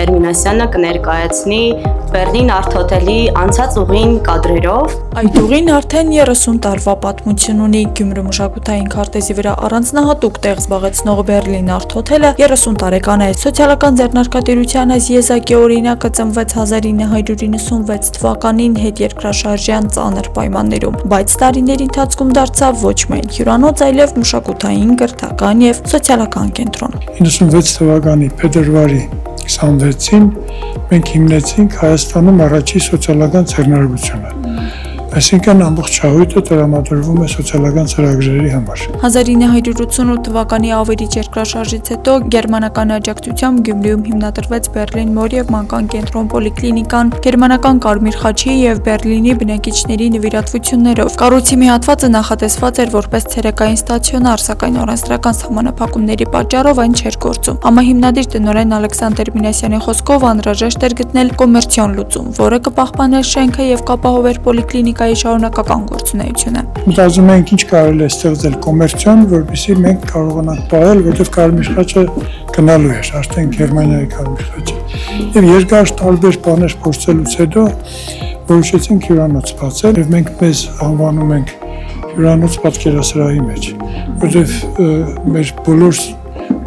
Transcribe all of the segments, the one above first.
Տերմինասյանը կներկայացնի Բեռլին Արտ Հոթելի անցած ուղին կադրերով։ Այդ ուղին արդեն 30 տարվա պատմություն ունի։ Գյումրու մշակութային քարտեզի վրա առանձնահատուկ տեղ զբաղեցնող Բեռլին Արտ Հոթելը 30 տարեկան է։ Սոցիալական ձեռնարկատիրության այս եզակի օրինակը ծնվեց 1996 թվականին հետերկրաշարժյան ծանր պայմաններում, բայց տարիների ընթացքում դարձավ ոչ միայն հյուրանոց, այլև մշակութային, կրթական եւ սոցիալական կենտրոն։ 96 թվականի փետրվարի 26-ին մենք հիմնեցինք Հայաստանում առաջին սոցիալական ձեռնարկությունը։ Այսինքն ամբողջ շահույթը տրամադրվում է սոցիալական ծրագրերի համար։ 1988 թվականի ավերիչ երկրաշարժից հետո գերմանական աջակցությամբ Գյումրիում հիմնադրվեց Բեռլին Մոր եւ մանկան կենտրոն պոլիկլինիկան, գերմանական Կարմիր խաչի եւ Բեռլինի բնակիչների նվիրատվություններով։ Կառույցի մի հատվածը նախատեսված էր որպես ցերեկային ստացիոնար, սակայն օրենսդրական սահմանափակումների պատճառով այն չէր գործում։ Համահիմնադիր տնօրեն Ալեքսանդր Մինասյանի խոսքով անհրաժեշտ էր գտնել կոմերցիոն լուծում, որը կպահպաներ շենքը եւ կապահովեր պոլիկլինիկայի շարունակական գործունեությունը։ Մտածում ենք ինչ կարելի է ստեղծել կոմերցիոն, որպեսզի մենք կարողանանք պահել, որտեղ Կարմիր խաչը գնալու էր, արդեն Գերմանիայի Կարմիր խաչը։ Եվ երկար տարբեր բաներ փորձելուց հետո որոշեցինք հյուրանոց բացել եւ մենք մեզ անվանում ենք հյուրանոց պատկերասրահի մեջ, որտեղ մեր բոլոր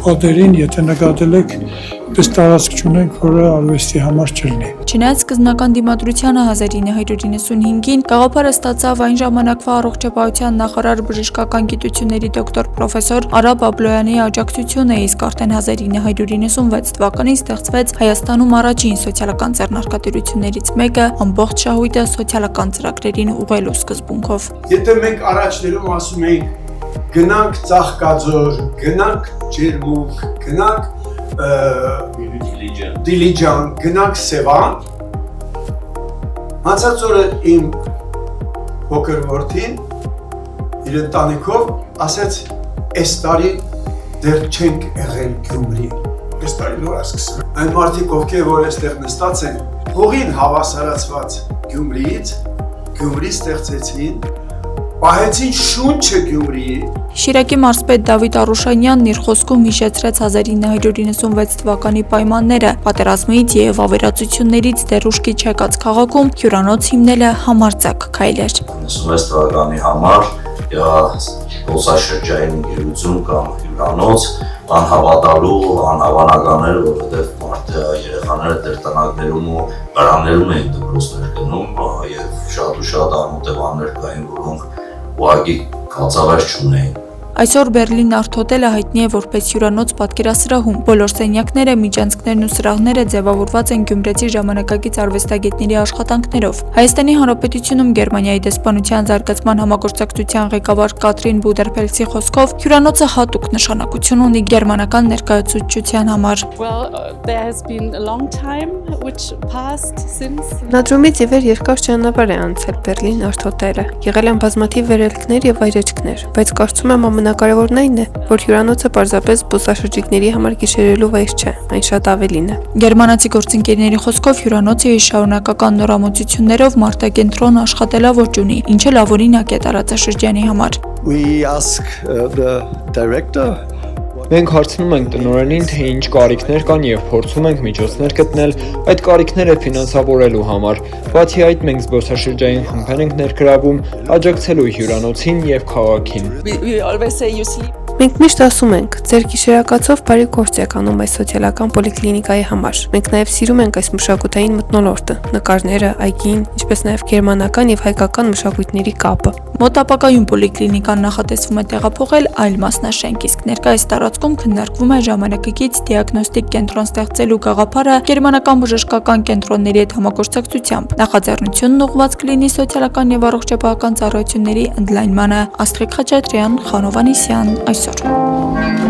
պատերին, եթե նկատել եք, պես տարածք չունենք, որը արվեստի համար չլինի։ Չնայած սկզբնական դիմադրությանը 1995-ին գաղափարը ստացավ այն ժամանակվա առողջապահության նախարար բժշկական գիտությունների դոկտոր պրոֆեսոր Արա Բաբլոյանի աջակցությունը, իսկ արդեն 1996 թվականին ստեղծվեց Հայաստանում առաջին սոցիալական ձեռնարկատիրություններից մեկը, ամբողջ շահույթը սոցիալական ծրագրերին ուղղելու սկզբունքով։ Եթե մենք առաջներում ասում էինք գնանք Ծաղկաձոր, գնանք Ջերմուկ, գնանք Դիլիջան, գնանք Սևան, անցած օրը իմ փոքր որդին իր ընտանիքով ասեց այս տարի դեռ չենք եղել Գյումրի, այս տարի նոր սկսում։ Այն մարդիկ, ովքեր որ այստեղ նստած են, փողին հավասարացված Գյումրիից, Գյումրի ստեղծեցին, պահեցին շունչը Գյումրիի։ Շիրակի մարզպետ Դավիթ Արուշանյանն իր խոսքում հիշեցրեց 1996 թվականի պայմանները, պատերազմից եւ ավերածություններից դեռ ուշքի չեկած քաղաքում հյուրանոց հիմնելը համարձակ քայլ էր։ 96 թվականի համար զբոսաշրջային ընկերություն կամ հյուրանոց անհավատալու, անհավանական էր, որովհետև մարդը երեխաները տրտանակներում ու վրաններում էին դպրոցներ գնում եւ շատ անմոտեվաններ կային, որոնք ուղղակի կացավար չունեին։ Այսօր Բեռլին Արտ Հոթելը հայտնի է որպես հյուրանոց պատկերասրահում։ Բոլոր սենյակները, միջանցքներն ու սրահները ձևավորված են գյումրեցի ժամանակակից արվեստագետների աշխատանքներով։ Հայաստանի Հանրապետությունում Գերմանիայի դեսպանության զարգացման համագործակցության ղեկավար Կատրին Բուդերփելցի խոսքով հյուրանոցը հատուկ նշանակություն ունի գերմանական ներկայացուցչության համար։ Նադրումից ի վեր երկար ճանապարհ է անցել Բեռլին Արտ Հոթելը։ Եղել են բազմաթիվ վերելքներ եւ այրեջքներ, բայց կարծում եմ ամենակարևորն այն է, որ հյուրանոցը պարզապես զբոսաշրջիկների համար գիշերելու վայր չէ, այն շատ ավելին է։ Գերմանացի գործընկերների խոսքով հյուրանոցը իր շարունակական նորամուծություններով մարտակենտրոն աշխատելավոճ ունի, ինչը լավ օրինակ է տարածաշրջանի համար։ Մենք հարցնում ենք տնօրենին, թե ինչ կարիքներ կան եւ փորձում ենք միջոցներ գտնել այդ կարիքները ֆինանսավորելու համար։ Բացի այդ, մենք զբոսաշրջային խմբեր ենք ներգրավում աջակցելու հյուրանոցին եւ քաղաքին։ Մենք միշտ ասում ենք, ձեր գիշերակացով բարի գործ եք անում այս սոցիալական պոլիկլինիկայի համար։ Մենք նաև սիրում ենք այս մշակութային մթնոլորտը, նկարները, այգին, ինչպես նաև գերմանական եւ հայկական մշակույթների կապը։ Մոտ ապագայում պոլիկլինիկան նախատեսվում է տեղափոխել այլ մասնաշենք, իսկ ներկայիս տարածքում քննարկվում է ժամանակակից դիագնոստիկ կենտրոն ստեղծելու գաղափարը գերմանական բժշկական կենտրոնների հետ համագործակցությամբ։ Նախաձեռնությունն ուղղված կլինի սոցիալական եւ առողջապահական ծառայությունների ընդլայնմանը։ Աստղիկ Խաչատրյան, Խանով Անիսյան, այսօր։